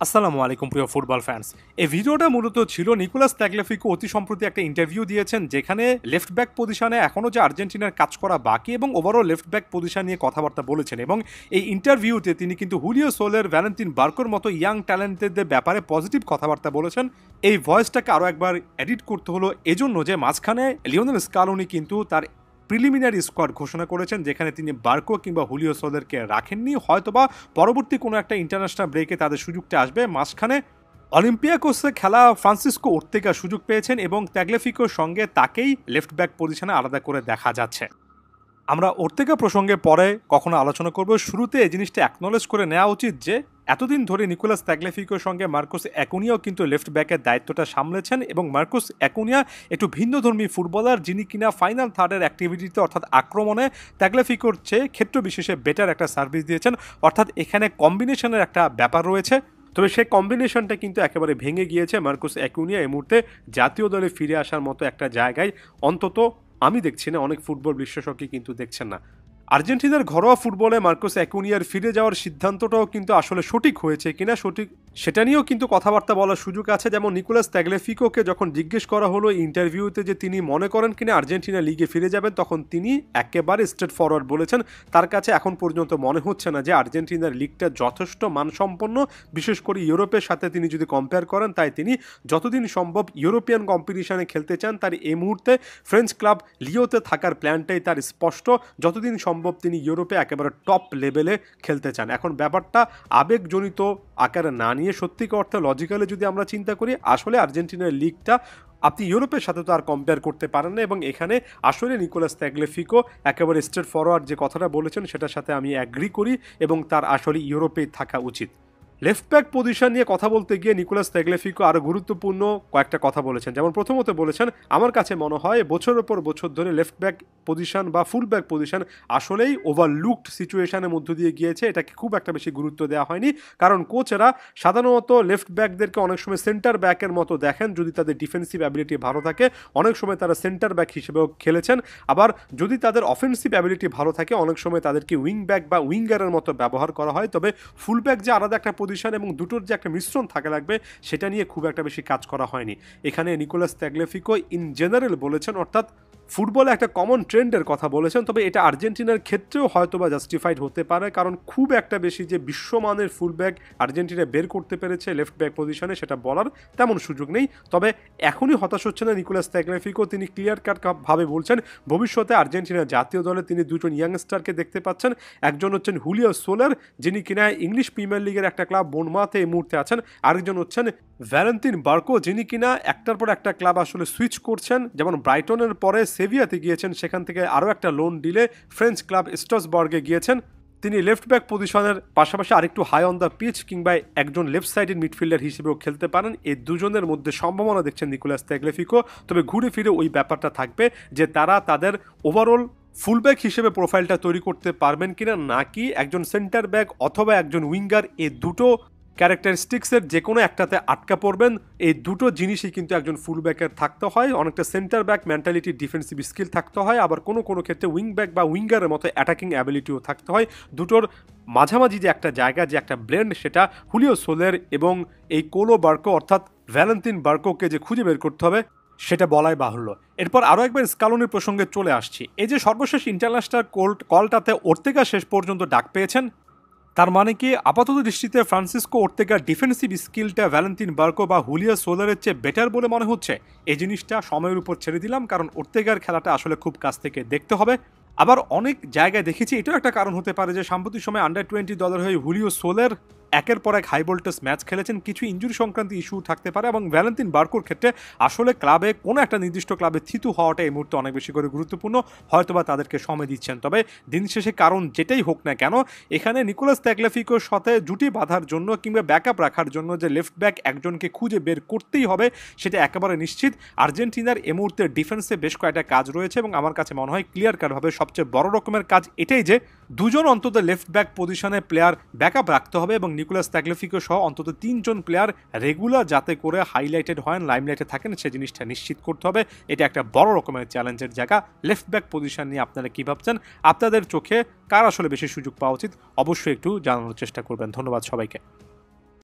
আসসালামু আলাইকুম প্রিয় ফুটবল ফ্যান্স। এই ভিডিওটা মূলত ছিল নিকোলাস তাগলিয়াফিকো অতি সম্প্রতি একটা ইন্টারভিউ দিয়েছেন, যেখানে লেফট ব্যাক পজিশনে এখনও যে আর্জেন্টিনার কাজ করা বাকি এবং ওভারঅল লেফট ব্যাক পজিশন নিয়ে কথাবার্তা বলেছেন। এবং এই ইন্টারভিউতে তিনি কিন্তু হুলিও সোলের, ভ্যালেন্তিন বার্কোর মতো ইয়াং ট্যালেন্টেডদের ব্যাপারে পজিটিভ কথাবার্তা বলেছেন। এই ভয়েসটাকে আরও একবার এডিট করতে হলো এজন্য যে মাঝখানে লিওনেল স্কালোনি কিন্তু তার প্রিলিমিনারি স্কোয়াড ঘোষণা করেছেন, যেখানে তিনি বার্কো কিংবা হুলিও সোলেরকে রাখেননি। হয়তোবা পরবর্তী কোনো একটা ইন্টারন্যাশনাল ব্রেকে তাদের সুযোগটা আসবে। মাঝখানে অলিম্পিয়াকোসে খেলা ফ্রান্সিসকো ওর্তেগা সুযোগ পেয়েছেন এবং তাগলিয়াফিকোর সঙ্গে তাকেই লেফট ব্যাক পজিশনে আলাদা করে দেখা যাচ্ছে। আমরা ওর্তেগা প্রসঙ্গে পরে কখনো আলোচনা করব। শুরুতে এই জিনিসটা অ্যাকনোলেজ করে নেওয়া উচিত যে এতদিন ধরে নিকোলাস তাগলিয়াফিকোর সঙ্গে মার্কোস অ্যাকুনিয়াও কিন্তু লেফট ব্যাকের দায়িত্বটা সামলেছেন এবং মার্কোস অ্যাকুনিয়া একটু ভিন্নধর্মী ফুটবলার, যিনি কিনা ফাইনাল থার্ডের অ্যাক্টিভিটিতে অর্থাৎ আক্রমণে তাগলিয়াফিকোর চেয়ে ক্ষেত্র বিশেষে বেটার একটা সার্ভিস দিয়েছেন। অর্থাৎ এখানে কম্বিনেশনের একটা ব্যাপার রয়েছে। তবে সেই কম্বিনেশনটা কিন্তু একেবারে ভেঙে গিয়েছে। মার্কোস অ্যাকুনিয়া এই মুহূর্তে জাতীয় দলে ফিরে আসার মতো একটা জায়গায় অন্তত আমি দেখছি না, অনেক ফুটবল বিশ্লেষকই কিন্তু দেখছেন না। আর্জেন্টিনার ঘরোয়া ফুটবলে মার্কোস অ্যাকুনিয়ার ফিরে যাওয়ার সিদ্ধান্তটাও কিন্তু আসলে সঠিক হয়েছে কিনা সঠিক সেটা নিয়েও কিন্তু কথাবার্তা বলার সুযোগ আছে। যেমন নিকোলাস তাগলিয়াফিকোকে যখন জিজ্ঞেস করা হলো ইন্টারভিউতে যে তিনি মনে করেন কিনা আর্জেন্টিনা লিগে ফিরে যাবেন, তখন তিনি একেবারে স্ট্রেট ফরওয়ার্ড বলেছেন তার কাছে এখন পর্যন্ত মনে হচ্ছে না যে আর্জেন্টিনার লিগটা যথেষ্ট মানসম্পন্ন, বিশেষ করে ইউরোপের সাথে তিনি যদি কম্পেয়ার করেন। তাই তিনি যতদিন সম্ভব ইউরোপিয়ান কম্পিটিশনে খেলতে চান। তার এই মুহূর্তে ফ্রেঞ্চ ক্লাব লিওতে থাকার প্ল্যানটাই তার স্পষ্ট। যতদিন সম্ভব তিনি ইউরোপে একেবারে টপ লেভেলে খেলতে চান। এখন ব্যাপারটা আবেগজনিত আকারে না নিয়ে সত্যিকার অর্থে লজিক্যালি যদি আমরা চিন্তা করি, আসলে আর্জেন্টিনার লিগটা আপনি ইউরোপের সাথে তো আর কম্পেয়ার করতে পারেন না। এবং এখানে আসলে নিকোলাস তাগলিয়াফিকো একেবারে স্ট্রেট ফরওয়ার্ড যে কথাটা বলেছেন সেটার সাথে আমি অ্যাগ্রি করি এবং তার আসলে ইউরোপেই থাকা উচিত। লেফট ব্যাক পজিশন নিয়ে কথা বলতে গিয়ে নিকোলাস তাগলিয়াফিকো আরও গুরুত্বপূর্ণ কয়েকটা কথা বলেছেন। যেমন প্রথমত বলেছেন, আমার কাছে মনে হয় বছরের পর বছর ধরে লেফট ব্যাক পজিশন বা ফুল ব্যাক পজিশন আসলেই ওভারলুকড সিচুয়েশনের মধ্য দিয়ে গিয়েছে। এটাকে খুব একটা বেশি গুরুত্ব দেওয়া হয়নি, কারণ কোচেরা সাধারণত লেফট ব্যাকদেরকে অনেক সময় সেন্টার ব্যাকের মতো দেখেন যদি তাদের ডিফেন্সিভ অ্যাবিলিটি ভালো থাকে। অনেক সময় তারা সেন্টার ব্যাক হিসেবেও খেলেছেন। আবার যদি তাদের অফেন্সিভ অ্যাবিলিটি ভালো থাকে, অনেক সময় তাদেরকে উইং ব্যাক বা উইঙ্গারের মতো ব্যবহার করা হয়। তবে ফুল ব্যাক যে আলাদা একটা পজিশন এবং দুটোর যে একটা মিশ্রণ থাকা লাগবে সেটা নিয়ে খুব একটা বেশি কাজ করা হয়নি। এখানে নিকোলাস তাগলিয়াফিকো ইন জেনারেল বলেছেন, অর্থাৎ ফুটবলে একটা কমন ট্রেন্ডের কথা বলেছেন। তবে এটা আর্জেন্টিনার ক্ষেত্রেও হয়তোবা জাস্টিফাইড হতে পারে, কারণ খুব একটা বেশি যে বিশ্বমানের ফুল ব্যাক আর্জেন্টিনা বের করতে পেরেছে লেফট ব্যাক পজিশনে সেটা বলার তেমন সুযোগ নেই। তবে এখনই হতাশ হচ্ছে না নিকোলাস তাগলিয়াফিকো। তিনি ক্লিয়ার কাট ভাবে বলছেন ভবিষ্যতে আর্জেন্টিনার জাতীয় দলে তিনি দুজন ইয়াংস্টারকে দেখতে পাচ্ছেন। একজন হচ্ছেন হুলিও সোলার, যিনি কিনা ইংলিশ প্রিমিয়ার লিগের একটা ক্লাব বোর্নমাউথে এই মুহূর্তে আছেন। আরেকজন হচ্ছেন ভ্যালেন্তিন বার্কো, যিনি কিনা একটার পর একটা ক্লাব আসলে সুইচ করছেন। যেমন ব্রাইটনের পরে সেভিয়াতে গিয়েছেন, সেখান থেকে আরও একটা লোন ডিলে ফ্রেঞ্চ ক্লাব স্ট্রাসবার্গে গিয়েছেন। তিনি লেফট ব্যাক পজিশনের পাশাপাশি আরেকটু হাই অন দ্য পিচ কিংবা একজন লেফট সাইডের মিডফিল্ডার হিসেবেও খেলতে পারেন। এই দুজনের মধ্যে সম্ভাবনা দেখছেন নিকোলাস তাগলিয়াফিকো। তবে ঘুরে ফিরে ওই ব্যাপারটা থাকবে যে তারা তাদের ওভারঅল ফুলব্যাক হিসেবে প্রোফাইলটা তৈরি করতে পারবেন কিনা, নাকি একজন সেন্টার ব্যাক অথবা একজন উইঙ্গার, এই দুটো ক্যারেক্টারিস্টিক্সের যে কোনো একটাতে আটকা পড়বেন। এই দুটো জিনিসই কিন্তু একজন ফুল ব্যাকের থাকতে হয়। অনেকটা centre back mentality, defensive skill থাকতে হয়, আবার কোনো কোনো ক্ষেত্রে উইং ব্যাক বা উইঙ্গারের মতো অ্যাটাকিং অ্যাবিলিটিও থাকতে হয়। দুটোর মাঝামাঝি যে একটা জায়গা, যে একটা ব্লেন্ড, সেটা হুলিও সোলের এবং এই কোলো বার্কো অর্থাৎ ভ্যালেন্তিন বার্কোকে যে খুঁজে বের করতে হবে সেটা বলাই বাহুল্য। এরপর আরও একবার স্কালোনির প্রসঙ্গে চলে আসছি। এই যে সর্বশেষ ইন্টারন্যাশনাল কলটাতে ওর্তেগা শেষ পর্যন্ত ডাক পেয়েছেন, তার মানে কি আপাতত দৃষ্টিতে ফ্রান্সিসকো ওর্তেগার ডিফেন্সিভ স্কিলটা ভ্যালেন্তিন বার্কো বা হুলিও সোলারের চেয়ে বেটার বলে মনে হচ্ছে? এই জিনিসটা সময়ের উপর ছেড়ে দিলাম, কারণ ওর্তেগার খেলাটা আসলে খুব কাছ থেকে দেখতে হবে। আবার অনেক জায়গায় দেখেছি এটাও একটা কারণ হতে পারে যে সাম্প্রতিক সময় আন্ডার-20 দলের হয়ে হুলিও সোলার একের পর এক হাই ভোল্টেজ ম্যাচ খেলেছেন। কিছু ইনজুরি সংক্রান্ত ইস্যু থাকতে পারে এবং ভ্যালেন্তিন বার্কোর ক্ষেত্রে আসলে ক্লাবে কোনো একটা নির্দিষ্ট ক্লাবে থিতু হওয়াটা এই মুহূর্তে অনেক বেশি করে গুরুত্বপূর্ণ। হয়তোবা তাদেরকে সময় দিচ্ছেন। তবে দিন শেষে কারণ যেটাই হোক না কেন, এখানে নিকোলাস তাগলিয়াফিকোর সাথে জুটি বাঁধার জন্য কিংবা ব্যাকআপ রাখার জন্য যে লেফট ব্যাক একজনকে খুঁজে বের করতেই হবে সেটা একেবারে নিশ্চিত। আর্জেন্টিনার এই মুহূর্তে ডিফেন্সে বেশ কয়েকটা কাজ রয়েছে এবং আমার কাছে মনে হয় ক্লিয়ার কাটভাবে সবচেয়ে বড় রকমের কাজ এটাই যে দুজন অন্তত লেফট ব্যাক পজিশনে প্লেয়ার ব্যাকআপ রাখতে হবে এবং নিকোলাস তাগলিয়াফিকো সহ অন্তত 3 জন প্লেয়ার রেগুলার যাতে করে হাইলাইটেড হয়, লাইমলাইটে থাকেন, সে জিনিসটা নিশ্চিত করতে হবে। এটা একটা বড় রকমের চ্যালেঞ্জের জায়গা। লেফট ব্যাক পজিশন নিয়ে আপনারা কী ভাবছেন? আপনাদের চোখে কার আসলে বেশি সুযোগ পাওয়া উচিত? অবশ্যই একটু জানানোর চেষ্টা করবেন। ধন্যবাদ সবাইকে।